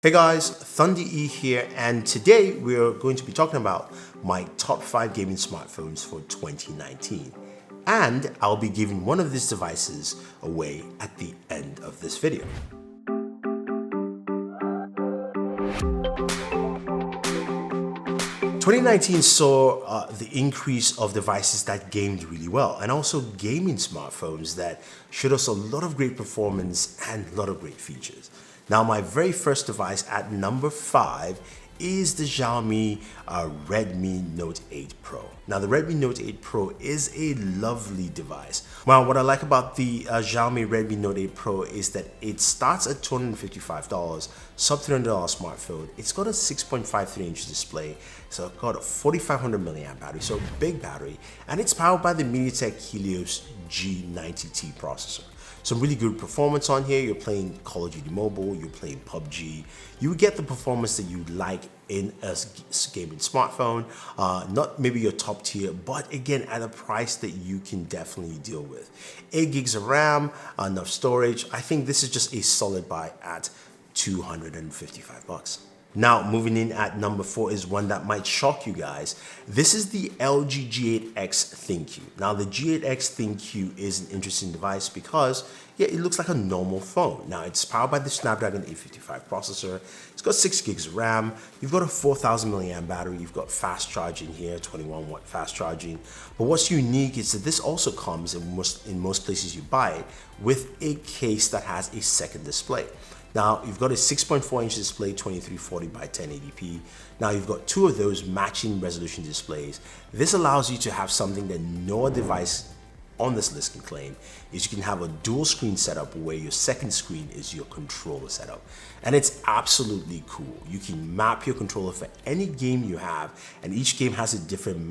Hey guys, Thunder E here, and today we're going to be talking about my top 5 gaming smartphones for 2019. And I'll be giving one of these devices away at the end of this video. Twenty 2019 saw the increase of devices that gamed really well, and also gaming smartphones that showed us a lot of great performance and a lot of great features. Now, my very first device at number 5 is the Xiaomi Redmi Note 8 Pro. Now, the Redmi Note 8 Pro is a lovely device. Well, what I like about the Xiaomi Redmi Note 8 Pro is that it starts at $255, sub $300 smartphone. It's got a 6.53-inch display, so it's got a 4,500 milliamp battery, so big battery, and it's powered by the MediaTek Helios G90T processor. Some really good performance on here. You're playing Call of Duty Mobile, you're playing PUBG. You get the performance that you like in a gaming smartphone. Not maybe your top tier, but again, at a price that you can definitely deal with. 8 gigs of RAM, enough storage. I think this is just a solid buy at $255. Now, moving in at number 4 is one that might shock you guys. This is the LG G8X ThinQ. Now, the G8X ThinQ is an interesting device because, yeah, it looks like a normal phone. Now, it's powered by the Snapdragon 855 processor. It's got 6 gigs of RAM. You've got a 4,000 milliamp battery. You've got fast charging here, 21 watt fast charging. But what's unique is that this also comes in most places you buy it with a case that has a second display. Now, you've got a 6.4-inch display, 2340 by 1080p. Now, you've got 2 of those matching resolution displays. This allows you to have something that no device on this list can claim, is you can have a dual screen setup where your second screen is your controller setup. And it's absolutely cool. You can map your controller for any game you have, and each game has a different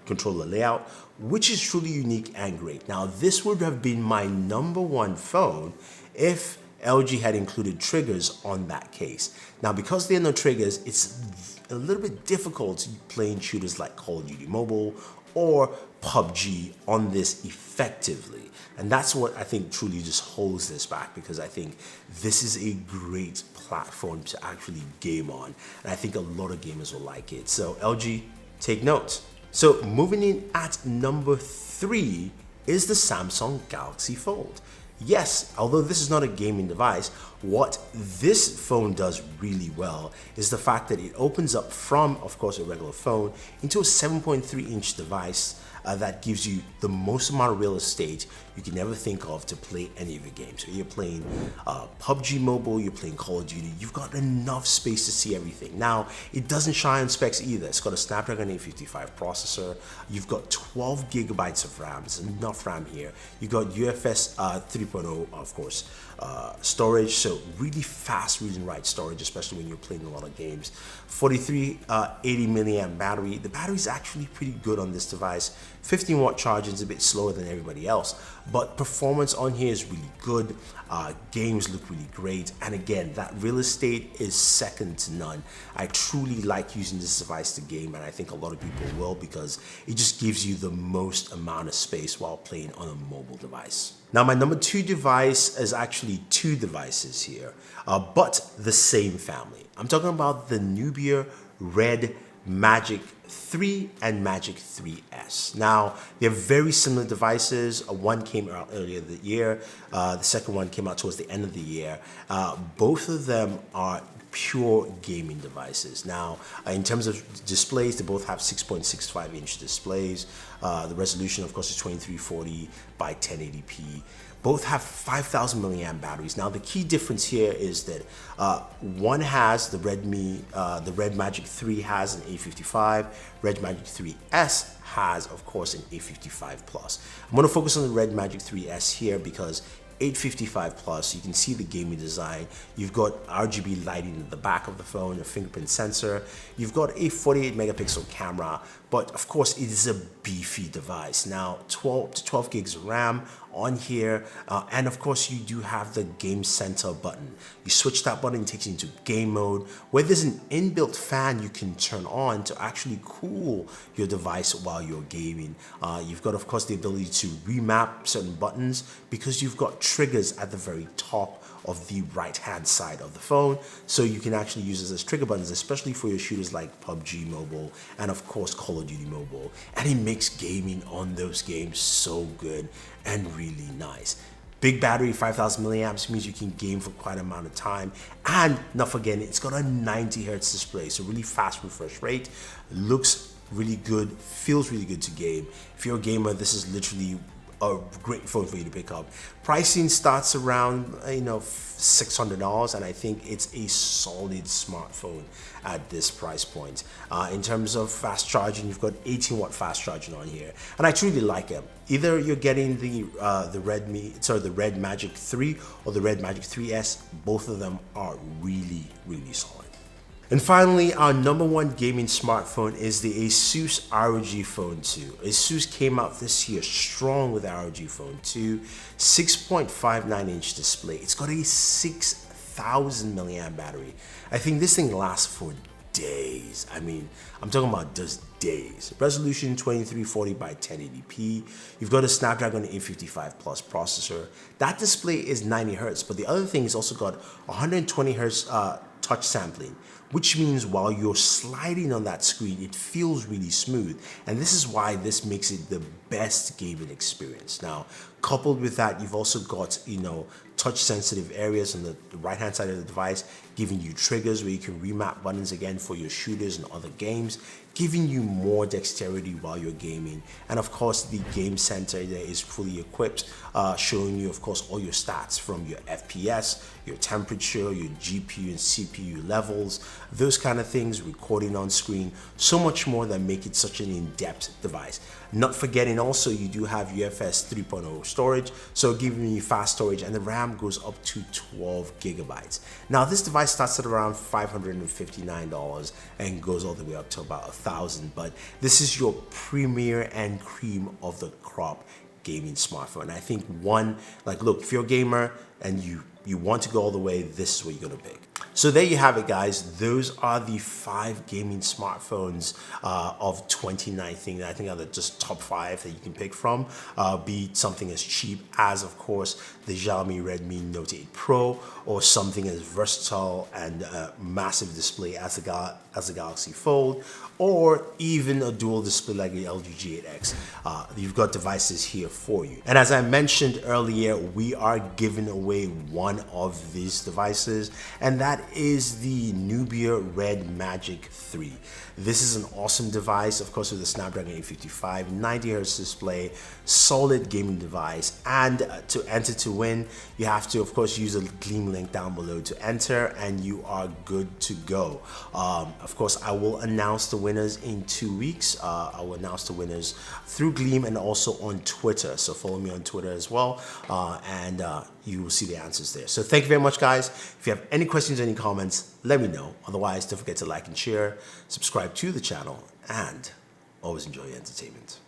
controller layout, which is truly unique and great. Now, this would have been my number 1 phone if LG had included triggers on that case. Now, because there are no triggers, it's a little bit difficult playing shooters like Call of Duty Mobile or PUBG on this effectively. And that's what I think truly just holds this back, because I think this is a great platform to actually game on. And I think a lot of gamers will like it. So LG, take note. So moving in at number 3 is the Samsung Galaxy Fold. Yes, although this is not a gaming device, what this phone does really well is the fact that it opens up from, of course, a regular phone into a 7.3-inch device that gives you the most amount of real estate you can ever think of to play any of your games. So you're playing PUBG Mobile, you're playing Call of Duty, you've got enough space to see everything. Now, it doesn't shy on specs either. It's got a Snapdragon 855 processor. You've got 12 gigabytes of RAM. There's enough RAM here. You've got UFS 3.0, of course, storage. So really fast read and write storage, especially when you're playing a lot of games. 4380 milliamp battery. The battery is actually pretty good on this device. 15 watt charging is a bit slower than everybody else, but performance on here is really good. Games look really great, and again, that real estate is second to none. I truly like using this device to game, and I think a lot of people will, because it just gives you the most amount of space while playing on a mobile device. Now, my number 2 device is actually 2 devices here, but the same family. I'm talking about the Nubia Red Magic 3 and Magic 3S. Now, they're very similar devices. One came out earlier this year. The second one came out towards the end of the year. Both of them are pure gaming devices. Now, in terms of displays, they both have 6.65-inch displays. The resolution, of course, is 2340 by 1080p. Both have 5,000 milliamp batteries. Now, the key difference here is that one has the Red Magic 3 has an 855. Red Magic 3S has, of course, an 855 Plus. I'm going to focus on the Red Magic 3S here because 855 Plus, you can see the gaming design. You've got RGB lighting in the back of the phone, a fingerprint sensor. You've got a 48 megapixel camera, but of course it is a beefy device. Now, 12 gigs of RAM on here, and of course you do have the Game Center button. You switch that button, it takes you into game mode, where there's an inbuilt fan you can turn on to actually cool your device while you're gaming. You've got, of course, the ability to remap certain buttons because you've got triggers at the very top of the right hand side of the phone, so you can actually use this as trigger buttons, especially for your shooters like PUBG Mobile and of course Call of Duty Mobile. And it makes gaming on those games so good and really nice. Big battery, 5,000 milliamps, means you can game for quite an amount of time. And not forgetting, it's got a 90 hertz display, so really fast refresh rate, looks really good, feels really good to game. If you're a gamer, this is literally a great phone for you to pick up. Pricing starts around $600, and I think it's a solid smartphone at this price point. In terms of fast charging, you've got 18-watt fast charging on here, and I truly like it. Either you're getting the Red Magic 3 or the Red Magic 3S. Both of them are really solid. And finally, our number one gaming smartphone is the Asus ROG Phone 2. Asus came out this year strong with the ROG Phone 2, 6.59 inch display. It's got a 6,000 milliamp battery. I think this thing lasts for days. I mean, I'm talking about just days. Resolution 2340 by 1080p. You've got a Snapdragon 855 Plus processor. That display is 90 hertz, but the other thing is also got 120 hertz touch sampling, which means while you're sliding on that screen, it feels really smooth. And this is why this makes it the best gaming experience. Now, coupled with that, you've also got, touch sensitive areas on the right hand side of the device, giving you triggers where you can remap buttons again for your shooters and other games, giving you more dexterity while you're gaming. And of course, the game center there is fully equipped, showing you, of course, all your stats from your FPS, your temperature, your GPU and CPU levels, those kind of things, recording on screen, so much more that make it such an in-depth device. Not forgetting also, you do have UFS 3.0 storage, so giving you fast storage, and the RAM goes up to 12 gigabytes. Now, this device starts at around $559 and goes all the way up to about $1,000, but this is your premier and cream of the crop gaming smartphone. I think look, if you're a gamer and you want to go all the way, this is what you're gonna pick. So there you have it, guys. Those are the 5 gaming smartphones of 2019 that I think are the just top 5 that you can pick from. Be something as cheap as, of course, the Xiaomi Redmi Note 8 Pro, or something as versatile and massive display as the Galaxy Fold, or even a dual display like the LG G8X. You've got devices here for you. And as I mentioned earlier, we are giving away one of these devices, and that is the Nubia Red Magic 3. This is an awesome device, of course, with the Snapdragon 855, 90 Hz display, solid gaming device. And to enter to win, you have to, of course, use a Gleam link down below to enter, and you are good to go. Of course, I will announce the winners in 2 weeks. I will announce the winners through Gleam and also on Twitter. So follow me on Twitter as well, and you will see the answers there. So thank you very much, guys. If you have any questions or any comments, let me know. Otherwise, don't forget to like and share, subscribe to the channel, and always enjoy your entertainment.